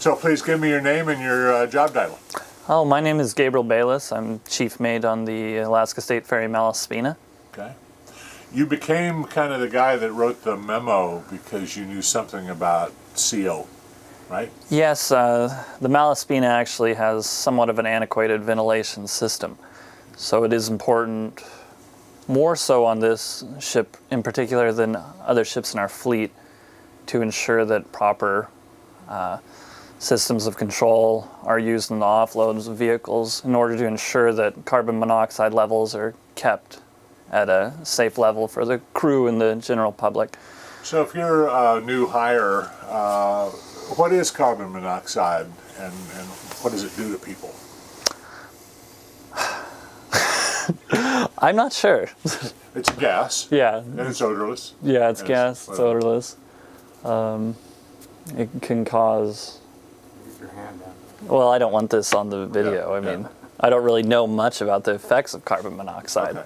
So please give me your name and your job title. Oh, my name is Gabrial Bayless. I'm chief mate on the Alaska State Ferry Malaspina. Okay. You became kind of the guy that wrote the memo because you knew something about CO, right? Yes, the Malaspina actually has somewhat of an antiquated ventilation system. So it is important, more so on this ship in particular than other ships in our fleet, to ensure that proper systems of control are used in the offloads of vehicles in order to ensure that carbon monoxide levels are kept at a safe level for the crew and the general public. So if you're a new hire, what is carbon monoxide and what does it do to people? I'm not sure. It's a gas. Yeah. And it's odorless. Yeah, it's gas, it's odorless. It can cause... Your hand down. Well, I don't want this on the video. I mean, I don't really know much about the effects of carbon monoxide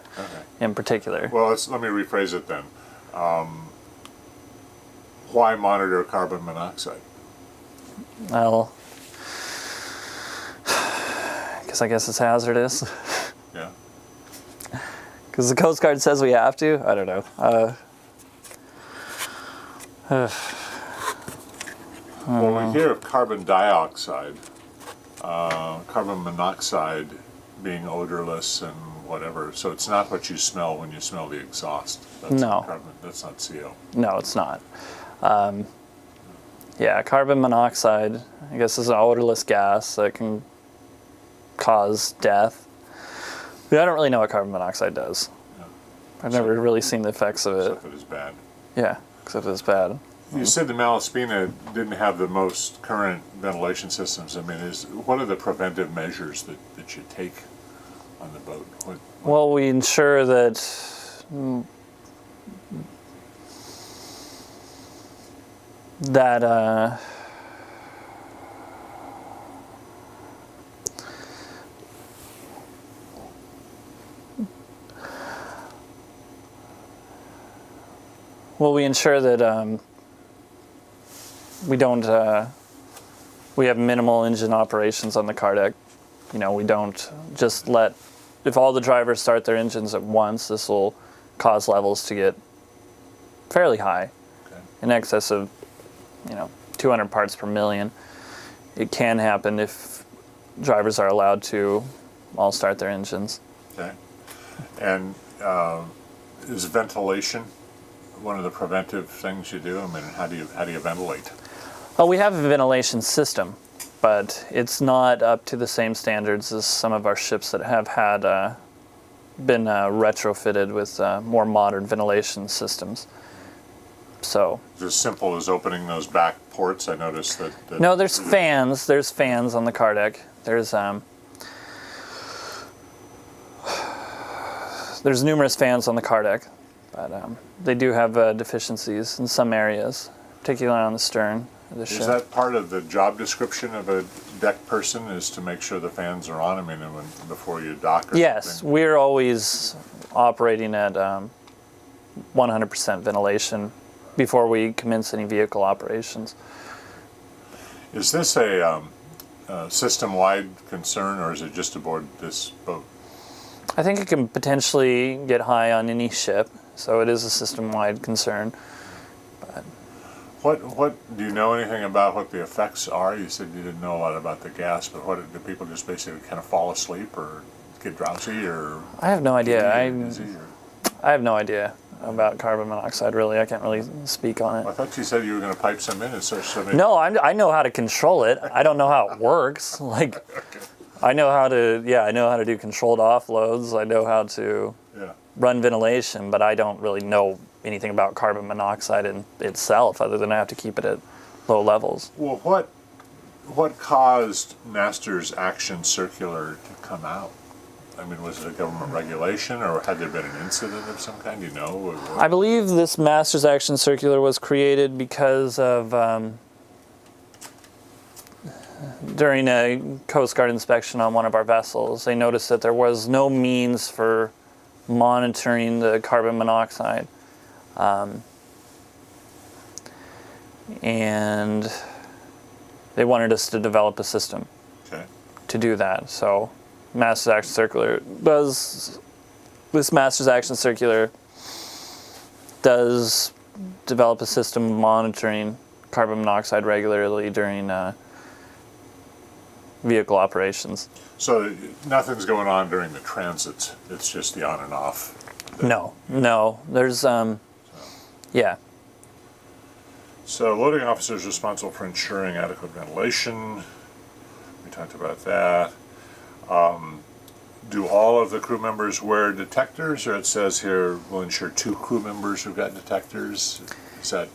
in particular. Well, let me rephrase it then. Why monitor carbon monoxide? Well, because I guess it's hazardous. Yeah. Because the Coast Guard says we have to. I don't know. Well, we hear of carbon dioxide, carbon monoxide being odorless and whatever. So it's not what you smell when you smell the exhaust. That's No. That's not CO. No, it's not. Yeah, carbon monoxide, I guess, is an odorless gas that can cause death. I don't really know what carbon monoxide does. Yeah. I've never really seen the effects of it. Except it is bad. Yeah, except it's bad. You said the Malaspina didn't have the most current ventilation systems. I mean, what are the preventive measures that you take on the boat? Well, we ensure that we don't, we have minimal engine operations on the car deck. You know, we don't just if all the drivers start their engines at once, this will cause levels to get fairly high, in excess of, 200 parts per million. It can happen if drivers are allowed to all start their engines. Okay. And is ventilation one of the preventive things you do? I mean, how do you ventilate? Well, we have a ventilation system, but it's not up to the same standards as some of our ships that have had been retrofitted with more modern ventilation systems. So Is it as simple as opening those back ports? I noticed that no, there's fans. There's fans on the car deck. There's numerous fans on the car deck, but they do have deficiencies in some areas, particularly on the stern of the ship. Is that part of the job description of a deck person, is to make sure the fans are on? I mean, before you dock or Yes, something? we're always operating at 100% ventilation before we commence any vehicle operations. Is this a system-wide concern, or is it just aboard this boat? I think it can potentially get high on any ship, so it is a system-wide concern. But What do you know anything about what the effects are? You said you didn't know a lot about the gas, but do people just basically kind of fall asleep or get drowsy, or I have no idea. dizzy, I have no idea about carbon monoxide, really. I can't really speak on I it. thought you said you were going to pipe some in and so No, I know how to control it. I don't know how it works. Like, I know how to do controlled offloads. I know how to run ventilation, but I don't really know anything about carbon monoxide in itself, other than I have to keep it at low levels. Well, what caused Master's Action Circular to come out? I mean, was it a government regulation, or had there been an incident of some kind? Do you know? I believe this Master's Action Circular was created because of during a Coast Guard inspection on one of our vessels, they noticed that there was no means for monitoring the carbon monoxide. And they wanted us to develop a system Okay. to do that. So Masters Action Circular does, this Masters Action Circular does develop a system of monitoring carbon monoxide regularly during vehicle operations. So nothing's going on during the transits. It's just the on and off. No, there's, yeah. So loading officers responsible for ensuring adequate ventilation. We talked about that. Do all of the crew members wear detectors, or it says here will ensure 2 crew members who've got detectors? Is that?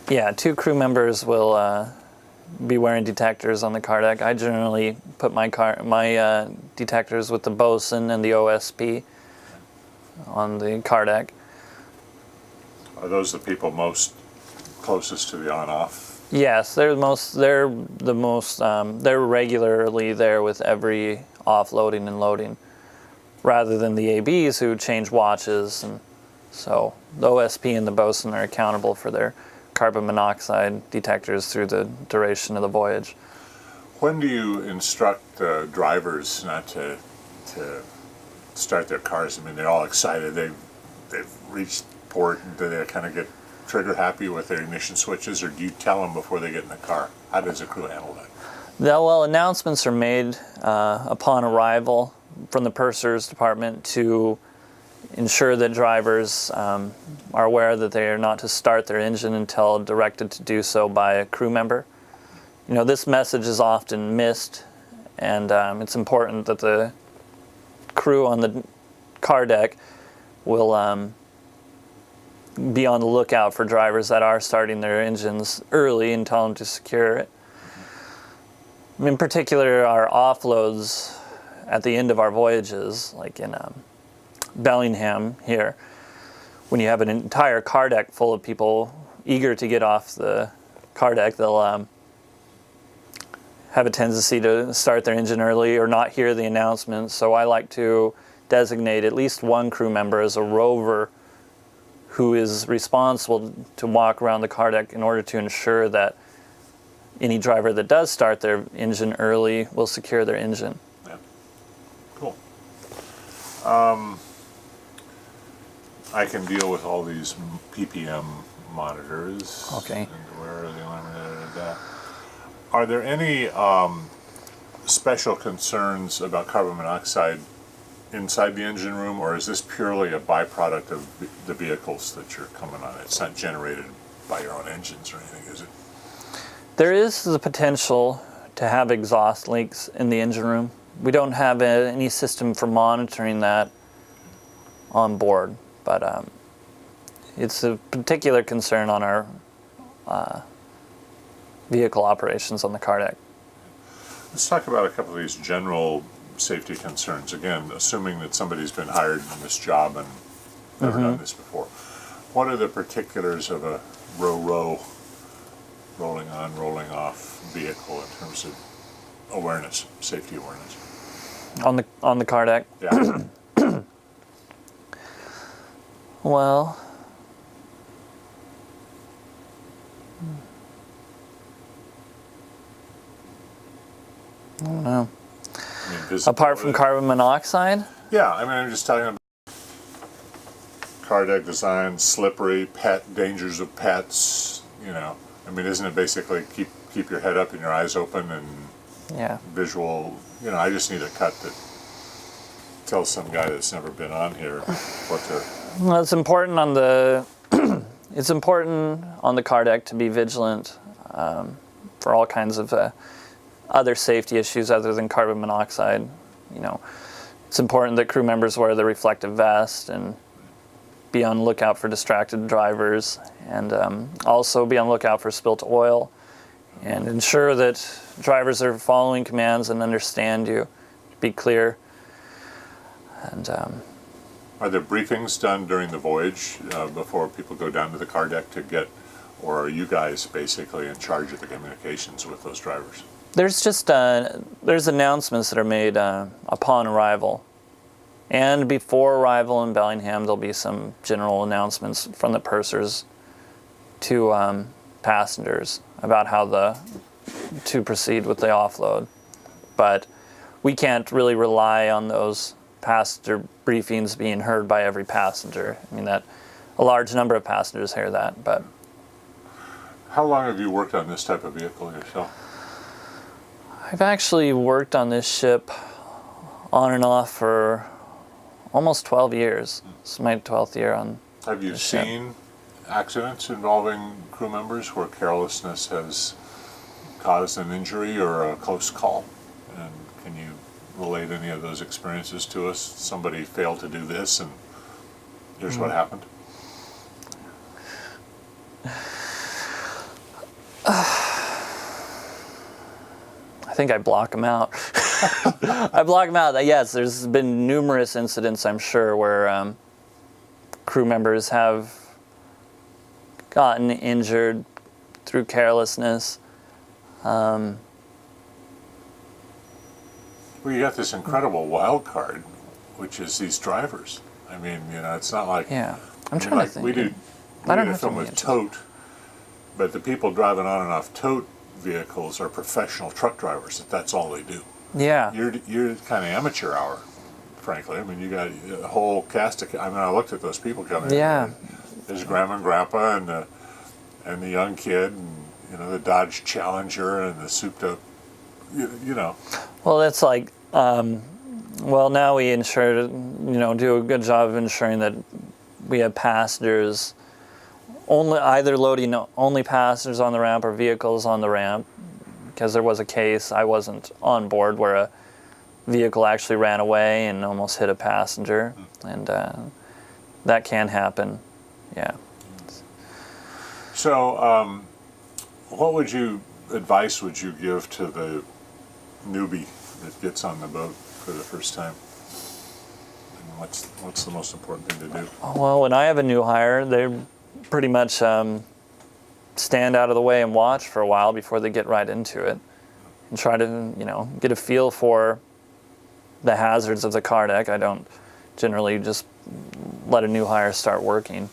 Yeah, 2 crew members will be wearing detectors on the car deck. I generally put my detectors with the bosun and the OSP on the car deck. Are those the people most closest to the on-off? Yes, they're regularly there with every offloading and loading, rather than the ABs who change watches. And so the OSP and the bosun are accountable for their carbon monoxide detectors through the duration of the voyage. When do you instruct drivers not to start their cars? I mean, they're all excited. They've reached port. Do they kind of get trigger happy with their ignition switches, or do you tell them before they get in the car? How does the crew handle that? Well, announcements are made upon arrival from the purser's department to ensure that drivers are aware that they are not to start their engine until directed to do so by a crew member. You know, this message is often missed, and it's important that the crew on the car deck will be on the lookout for drivers that are starting their engines early and tell them to secure it. In particular, our offloads at the end of our voyages, like in Bellingham here, when you have an entire car deck full of people eager to get off the car deck, they'll have a tendency to start their engine early or not hear the announcement. So I like to designate at least one crew member as a rover who is responsible to walk around the car deck in order to ensure that any driver that does start their engine early will secure their engine. Yeah. Cool. I can deal with all these ppm monitors. Okay. And where are the alarm? Are there any special concerns about carbon monoxide inside the engine room, or is this purely a byproduct of the vehicles that you're coming on? It's not generated by your own engines or anything, is it? There is the potential to have exhaust leaks in the engine room. We don't have any system for monitoring that on board, but it's a particular concern on our vehicle operations on the car deck. Let's talk about a couple of these general safety concerns. Again, assuming that somebody's been hired in this job and never done this before. What are the particulars of a row-row, rolling on, rolling off vehicle in terms of awareness, safety awareness? On the car deck? Yeah. Well, I don't know. I mean, Apart from carbon monoxide? Yeah, I mean, I'm just talking about car deck design, slippery, dangers of pets, you know. I mean, isn't it basically keep your head up and your eyes open and Yeah. visual, you know, I just need a cut that tells some guy that's never been on here what to... Well, it's important on the it's important on the car deck to be vigilant for all kinds of other safety issues other than carbon monoxide. You know, it's important that crew members wear the reflective vest and be on the lookout for distracted drivers, and also be on the lookout for spilt oil, and ensure that drivers are following commands and understand you. Be clear. And Are there briefings done during the voyage before people go down to the car deck to get, or are you guys basically in charge of the communications with those drivers? there's just there's announcements that are made upon arrival, and before arrival in Bellingham there'll be some general announcements from the pursers to passengers about how the to proceed with the offload. But we can't really rely on those passenger briefings being heard by every passenger. I mean, that a large number of passengers hear that, but. How long have you worked on this type of vehicle yourself? I've actually worked on this ship on and off for almost 12 years. It's my 12th year on. Have you seen accidents involving crew members where carelessness has caused an injury or a close call? And can you relate any of those experiences to us? Somebody failed to do this and here's what happened? I think I block them out. I block them out. Yes, there's been numerous incidents, I'm sure, where crew members have gotten injured through carelessness. Well, you got this incredible wild card, which is these drivers. I mean, you know, it's not like... Yeah, I'm trying to think. We did a film with Tote, but the people driving on and off Tote vehicles are professional truck drivers. That's all they do. Yeah. You're kind of amateur hour, frankly. I mean, you got a whole cast of... I mean, I looked at those people coming in. There's Grandma and Grandpa and the young kid, and, you know, the Dodge Challenger and the souped up, you know. Well, that's like, well, now we ensure, do a good job of ensuring that we have passengers, either loading only passengers on the ramp or vehicles on the ramp, because there was a case, I wasn't on board, where a vehicle actually ran away and almost hit a passenger, and that can happen, yeah. So, what advice would you give to the newbie that gets on the boat for the first time? And what's the most important thing to do? Well, when I have a new hire, they pretty much stand out of the way and watch for a while before they get right into it, and try to get a feel for the hazards of the car deck. I don't generally just let a new hire start working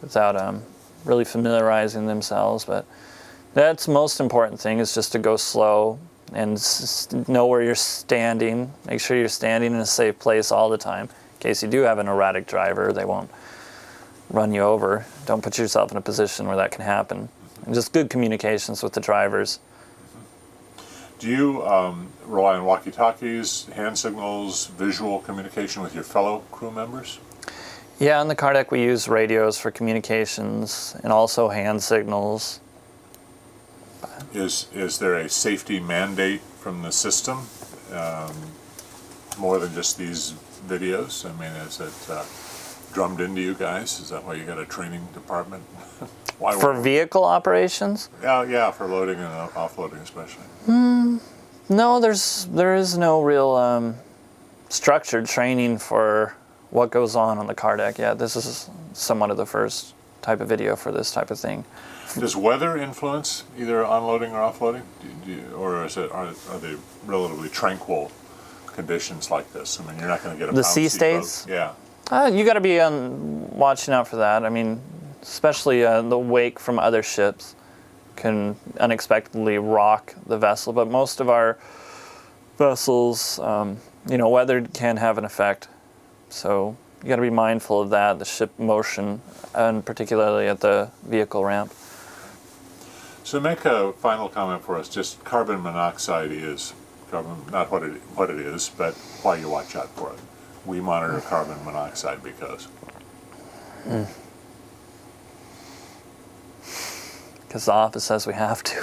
without really familiarizing themselves, but that's the most important thing, is just to go slow and know where you're standing. Make sure you're standing in a safe place all the time. In case you do have an erratic driver, they won't run you over. Don't put yourself in a position where that can happen. And just good communications with the drivers. Do you rely on walkie-talkies, hand signals, visual communication with your fellow crew members? Yeah, on the car deck we use radios for communications and also hand signals. Is there a safety mandate from the system, more than just these videos? I mean, is it drummed into you guys? Is that why you got a training department? For vehicle operations? Yeah, for loading and offloading especially. No, there is no real structured training for what goes on the car deck. Yeah, this is somewhat of the first type of video for this type of thing. Does weather influence either onloading or offloading? Or are they relatively tranquil conditions like this? I mean, you're not going to get a the pound sea sea boat. states? Yeah. You got to be watching out for that. I mean, especially the wake from other ships can unexpectedly rock the vessel. But most of our vessels, weather can have an effect. So you got to be mindful of that, the ship motion, and particularly at the vehicle ramp. So make a final comment for us. Just carbon monoxide not what it is, but why you watch out for it. We monitor carbon monoxide because. Because the office says we have to.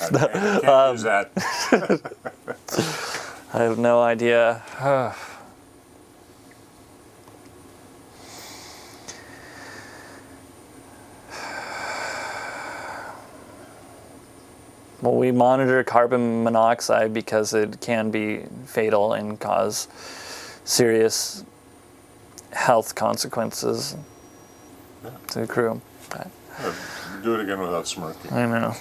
I can't use that. I have no idea. Well, we monitor carbon monoxide because it can be fatal and cause serious health consequences to the crew. Do it again without smirking. I know.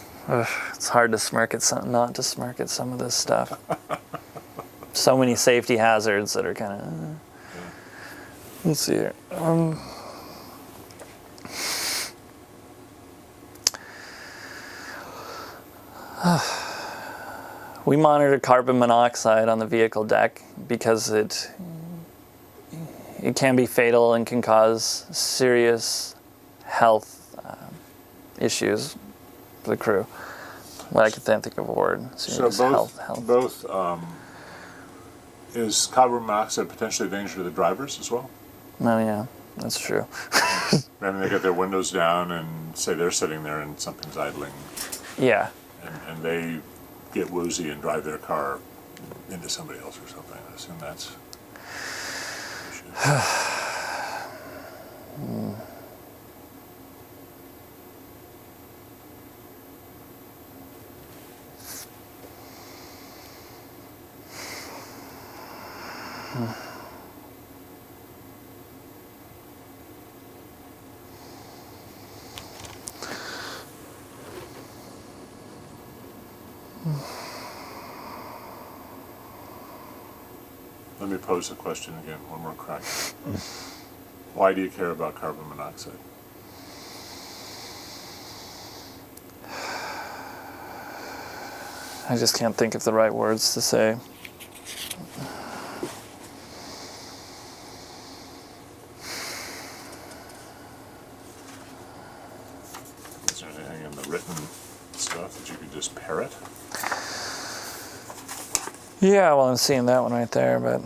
It's hard to smirk at not to smirk at some of this stuff. So many safety hazards that are kind of... Let's see here. We monitor carbon monoxide on the vehicle deck because it can be fatal and can cause serious health issues for the crew. Well, I can't think of a word. So Serious both is carbon monoxide potentially a danger to the drivers as well? Oh yeah, that's true. I mean, they get their windows down and say they're sitting there and something's idling, Yeah. and they get woozy and drive their car into somebody else or something. I assume that's Let me pose the question again, one more crack. Why do you care about carbon monoxide? I just can't think of the right words to say. Is there anything in the written stuff that you could just parrot? Yeah, well, I'm seeing that one right there, but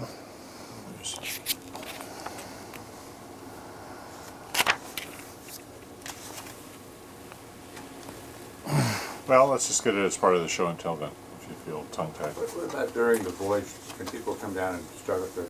Well, let's just get it as part of the show and tell then, if you feel tongue-tied. What about during the voyage, can people come down and struggle to